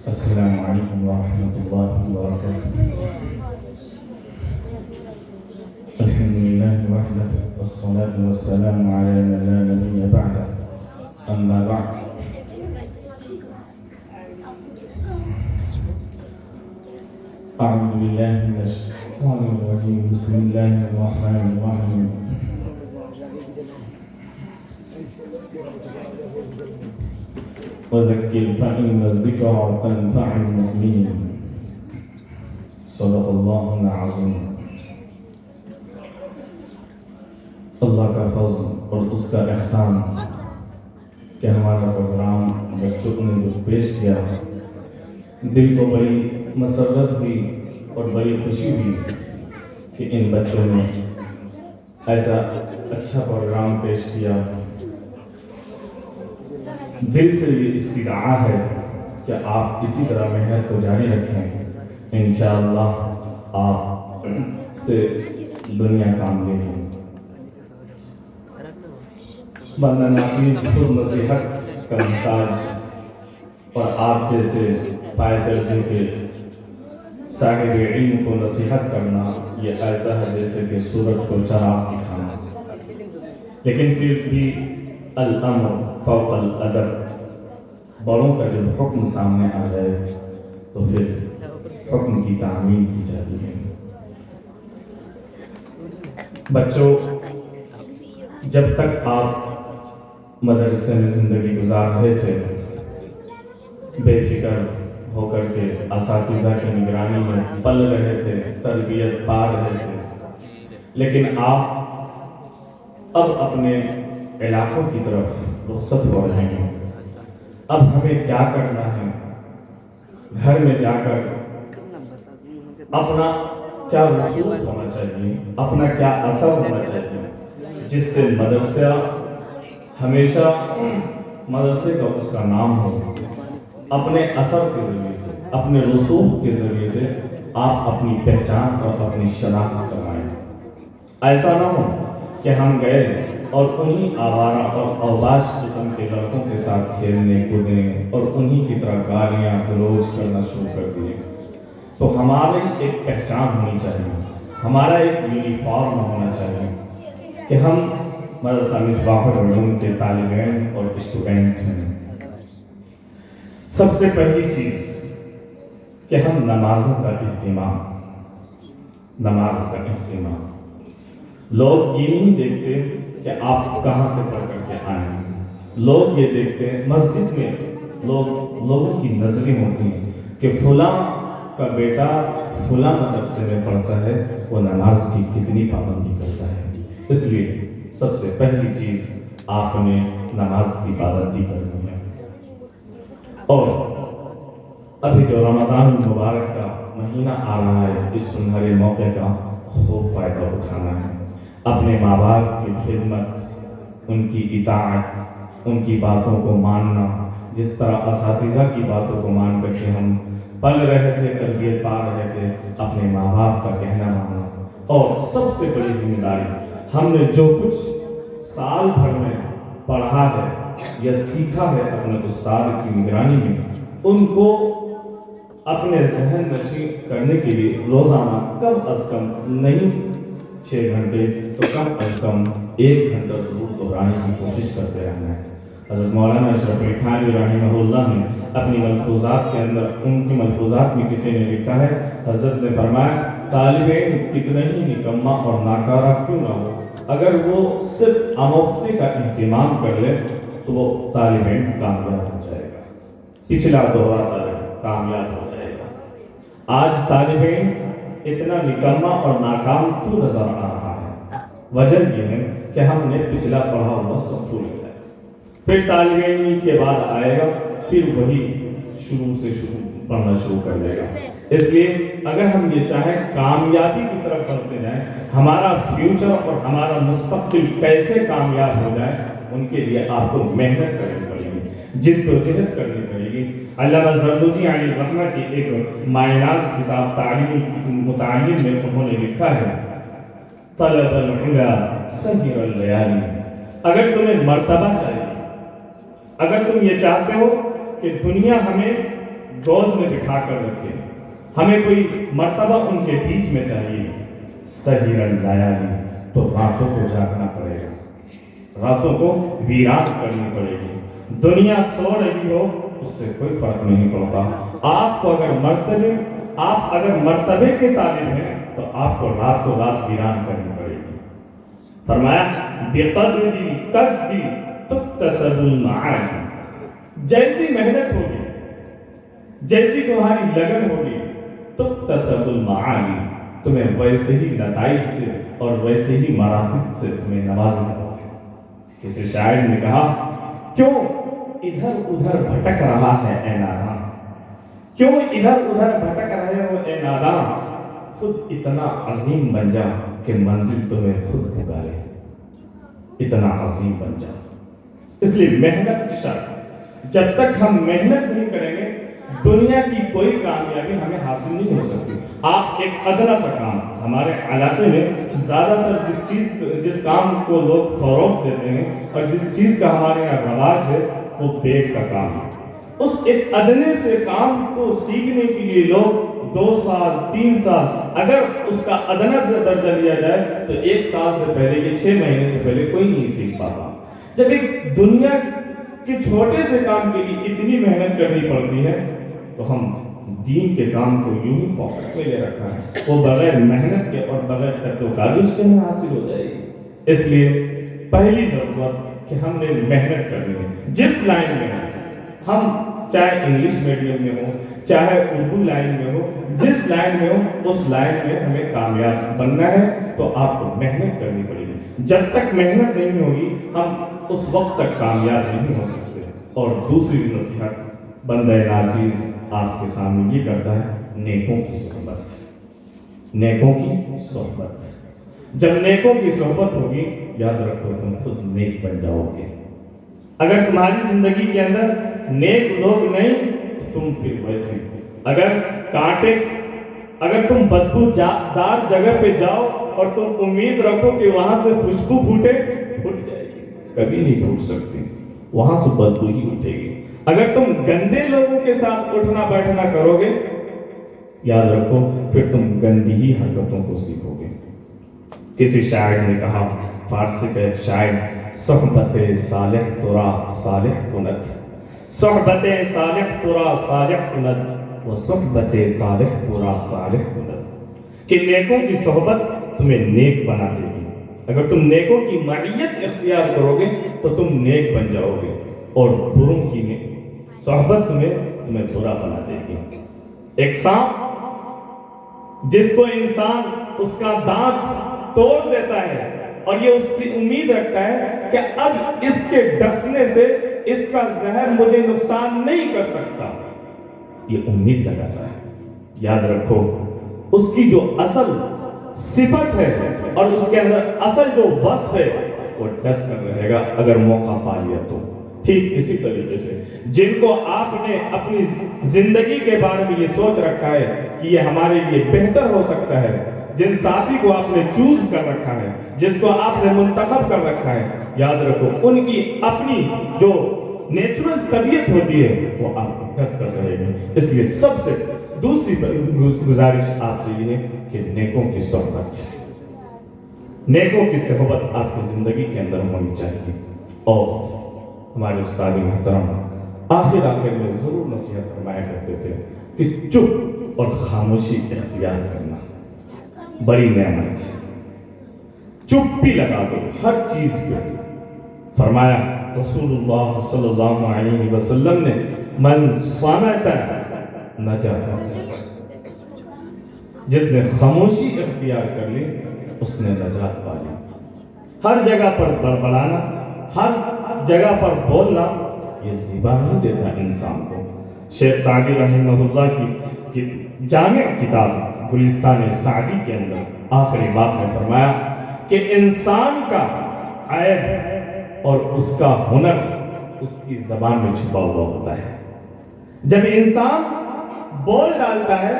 السلام علیکم ورحمۃ اللہ وبرکاتہ۔ الحمد للہ وحدہ والصلاة والسلام علی من لا نبی بعدہ، اما بعد۔ اعوذ باللہ من الشیطان الرجیم، بسم اللہ الرحمن الرحیم۔ وذکر فإن الذکر تنفع المؤمنین، صدق اللہ العظیم۔ اللہ کا فضل اور اس کا احسان کہ ہمارا پروگرام بچوں نے جو پیش کیا ہے، دل کو بڑی مسرت ہوئی اور بڑی خوشی ہوئی کہ ان بچوں نے ایسا اچھا پروگرام پیش کیا۔ دل سے یہ استدعا ہے کہ آپ اسی طرح محنت کو جاری رکھیں، انشاءاللہ آپ سے دنیا کام لے گی۔ بندہ ناچیز خود نصیحت کا محتاج، اور آپ جیسے پائے درجے کے صاحب علم کو نصیحت کرنا یہ ایسا ہے جیسے کہ سورج کو چراغ دکھانا۔ لیکن پھر بھی الامر فوق الادب، بڑوں کا جب حکم سامنے آ جائے تو پھر حکم کی تعمیل کی جاتی ہے۔ بچوں، جب تک آپ مدرسے میں زندگی گزار رہے تھے، بے فکر ہو کر کے اساتذہ کی نگرانی میں پل رہے تھے، تربیت پا رہے تھے، لیکن آپ اب اپنے علاقوں کی طرف رخصت ہو رہے ہیں۔ اب ہمیں کیا کرنا ہے؟ گھر میں جا کر اپنا کیا رسوخ ہونا چاہیے، اپنا کیا اثر ہونا چاہیے، جس سے مدرسہ ہمیشہ مدرسے کا اس کا نام ہو۔ اپنے اثر کے ذریعے سے، اپنے رسوخ کے ذریعے سے آپ اپنی پہچان اور اپنی شناخت کرائیں۔ ایسا نہ ہو کہ ہم گئے اور انہی آوارہ اور اوباش قسم کے لڑکوں کے ساتھ کھیلنے کودنے اور انہی کی طرح گالیاں گلوچ کرنا شروع کر دیے۔ تو ہماری ایک پہچان ہونی چاہیے، ہمارا ایک یونیفارم ہونا چاہیے کہ ہم مدرسہ مصباح العلوم کے طالب علم اور اسٹوڈنٹ ہیں۔ سب سے پہلی چیز کہ ہم نمازوں کا اہتمام، نماز کا اہتمام۔ لوگ یہ نہیں دیکھتے کہ آپ کہاں سے پڑھ کر کے آئے ہیں، لوگ یہ دیکھتے ہیں مسجد میں لوگوں کی نظریں ہوتی ہیں کہ فلاں کا بیٹا فلاں مدرسے میں پڑھتا ہے، وہ نماز کی کتنی پابندی کرتا ہے۔ اس لیے سب سے پہلی چیز آپ نے نماز کی پابندی کرنی ہے، اور ابھی جو رمضان المبارک کا مہینہ آ رہا ہے، اس سنہرے موقع کا خوب فائدہ اٹھانا ہے۔ اپنے ماں باپ کی خدمت، ان کی اطاعت، ان کی باتوں کو ماننا، جس طرح اساتذہ کی باتوں کو مان کر کے ہم پل رہے تھے، تربیت پا رہے تھے، اپنے ماں باپ کا کہنا ماننا۔ اور سب سے بڑی ذمہ داری، ہم نے جو کچھ سال بھر میں پڑھا ہے یا سیکھا ہے اپنے استاد کی نگرانی میں، ان کو اپنے ذہن نشین کرنے کے لیے روزانہ کم از کم نہیں 6 گھنٹے تو کم از کم 1 گھنٹہ ضرور دہرانے کی کوشش کرتے رہنا ہے۔ حضرت مولانا اشرف علی تھانوی رحمہ اللہ نے اپنی ملفوظات کے اندر، ان کی ملفوظات میں کسی نے لکھا ہے، حضرت نے فرمایا طالب علم کتنا ہی نکما اور ناکارہ کیوں نہ ہو، اگر وہ صرف آموختے کا اہتمام کر لے تو وہ طالب علم کامیاب ہو جائے گا، پچھلا دورہ کامیاب ہو جائے گا۔ آج طالب علم اتنا نکما اور ناکام کیوں نظر آ رہا ہے؟ وجہ یہ ہے کہ ہم نے پچھلا پڑھا ہوا سب بھول گئے، پھر طالب علم کے بعد آئے گا، پھر وہی شروع سے پڑھنا شروع کر دے گا۔ اس لیے اگر ہم یہ چاہیں کامیابی کی طرف بڑھتے جائیں، ہمارا فیوچر اور ہمارا مستقبل کیسے کامیاب ہو جائے، ان کے لیے آپ کو محنت کرنی پڑے گی، جد و جہد کرنی پڑے گی۔ علامہ زردوجی علیہ الرحمہ کی ایک مائناز کتاب تعلیم متعین میں انہوں نے لکھا ہے، طلب العلا سہر اللیالی۔ اگر تمہیں مرتبہ چاہیے، اگر تم یہ چاہتے ہو کہ دنیا ہمیں گود میں بٹھا کر رکھے، ہمیں کوئی مرتبہ ان کے بیچ میں چاہیے، سحر اللیالی تو راتوں کو جاگنا پڑے گا، راتوں کو ویران کرنی پڑے گی۔ دنیا سو رہی ہو اس سے کوئی فرق نہیں پڑتا، آپ کو اگر مرتبے کے طالب ہیں تو آپ کو راتوں رات ویران کرنی پڑے گی۔ فرمایا بقدر القد تکتسب المعالی، جیسی محنت ہوگی، جیسی تمہاری لگن ہوگی، تکتسب المعالی، تمہیں ویسے ہی نتائج سے اور ویسے ہی مراتب سے تمہیں نوازا جائے گا۔ کسی شاعر نے کہا کیوں ادھر ادھر بھٹک رہا ہے اے ناداں، کیوں ادھر ادھر بھٹک رہے ہو اے ناداں، خود اتنا عظیم بن جا کہ منزل تمہیں خود پکارے، اتنا عظیم بن جا۔ اس لیے محنت شرط، جب تک ہم محنت نہیں کریں گے دنیا کی کوئی کامیابی ہمیں حاصل نہیں ہو سکتی۔ آپ ایک ادنا سا کام، ہمارے علاقے میں زیادہ تر جس کام کو لوگ فروغ دیتے ہیں اور جس چیز کا ہمارے یہاں رواج ہے وہ بیگ کا کام ہے۔ اس ایک ادنے سے کام کو سیکھنے کے لیے لوگ 2 سال 3 سال، اگر اس کا ادنا درجہ لیا جائے تو 1 سال سے پہلے یا 6 مہینے سے پہلے کوئی نہیں سیکھ پاتا۔ جب ایک دنیا کے چھوٹے سے کام کے لیے اتنی محنت کرنی پڑتی ہے تو ہم دین کے کام کو یوں ہی پاکٹ میں لے رکھا ہے، وہ بغیر محنت کے اور بغیر قد و کاوش کے میں حاصل ہو جائے گی۔ اس لیے پہلی ضرورت کہ ہم نے محنت کرنی ہے، جس لائن میں ہم، چاہے انگلش میڈیم میں ہو چاہے اردو لائن میں ہو، جس لائن میں ہو اس لائن میں ہمیں کامیاب بننا ہے تو آپ کو محنت کرنی پڑے گی۔ جب تک محنت نہیں ہوگی ہم اس وقت تک کامیاب نہیں ہو سکتے۔ اور دوسری نصیحت بندہ ناچیز آپ کے سامنے یہ کرتا ہے، نیکوں کی صحبت، نیکوں کی صحبت۔ جب نیکوں کی صحبت ہوگی یاد رکھو تم خود نیک بن جاؤ گے۔ اگر تمہاری زندگی کے اندر نیک لوگ نہیں تو تم پھر ویسے، اگر تم بدبو دار جگہ پہ جاؤ اور تم امید رکھو کہ وہاں سے خوشبو پھوٹے، پھوٹ جائے گی، کبھی نہیں پھوٹ سکتی، وہاں سے بدبو ہی اٹھے گی۔ اگر تم گندے لوگوں کے ساتھ اٹھنا بیٹھنا کرو گے یاد رکھو پھر تم گندی ہی حرکتوں کو سیکھو گے۔ کسی شاعر نے کہا، فارسی کا ایک شاعر، صحبت صالح ترا صالح کند، صحبت صالح ترا صالح کند و صحبت طالح ترا طالح کند، کہ نیکوں کی صحبت تمہیں نیک بنا دے گی۔ اگر تم نیکوں کی معیت اختیار کرو گے تو تم نیک بن جاؤ گے، اور بروں کی صحبت تمہیں برا بنا دے گی۔ ایک سانپ جس کو انسان اس کا دانت توڑ دیتا ہے اور یہ اس سے امید رکھتا ہے کہ اب اس کے ڈسنے سے اس کا زہر مجھے نقصان نہیں کر سکتا، یہ امید لگاتا ہے۔ یاد رکھو اس کی جو اصل صفت ہے اور اس کے اندر اصل جو وصف ہے وہ ڈس کر رہے گا اگر موقع پا لیا تو۔ ٹھیک اسی طریقے سے جن کو آپ نے اپنی زندگی کے بارے میں یہ سوچ رکھا ہے کہ یہ ہمارے لیے بہتر ہو سکتا ہے، جن ساتھی کو آپ نے چوز کر رکھا ہے، جس کو آپ نے منتخب کر رکھا ہے، یاد رکھو ان کی اپنی جو نیچرل طبیعت ہوتی ہے وہ آپ کو ڈس کر رہے گی۔ اس لیے سب سے دوسری گزارش آپ سے یہ ہے کہ نیکوں کی صحبت، نیکوں کی صحبت آپ کی زندگی کے اندر ہونی چاہیے۔ اور ہمارے استاد محترم آخر میں ضرور نصیحت فرمایا کرتے تھے کہ چپ اور خاموشی اختیار کرنا بڑی نعمت، چپ بھی لگا دو ہر چیز پہ۔ فرمایا رسول اللہ صلی اللہ علیہ وسلم نے، من صامت نجا، جس نے خاموشی اختیار کر لی اس نے نجات پا لی۔ ہر جگہ پر بڑبڑانا، ہر جگہ پر بولنا یہ زیبا نہیں دیتا انسان کو۔ شیخ سعدی رحمہ اللہ کی جامع کتاب گلستان سعدی کے اندر آخری بات میں فرمایا کہ انسان کا عیب اور اس کا ہنر اس کی زبان میں چھپا ہوا ہوتا ہے۔ جب انسان بول ڈالتا ہے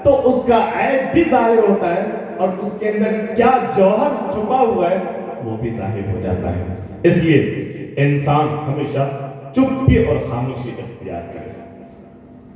تو اس کا عیب بھی ظاہر ہوتا ہے اور اس کے اندر کیا جوہر چھپا ہوا ہے وہ بھی ظاہر ہو جاتا ہے۔ اس لیے انسان ہمیشہ چپی اور خاموشی اختیار کرے۔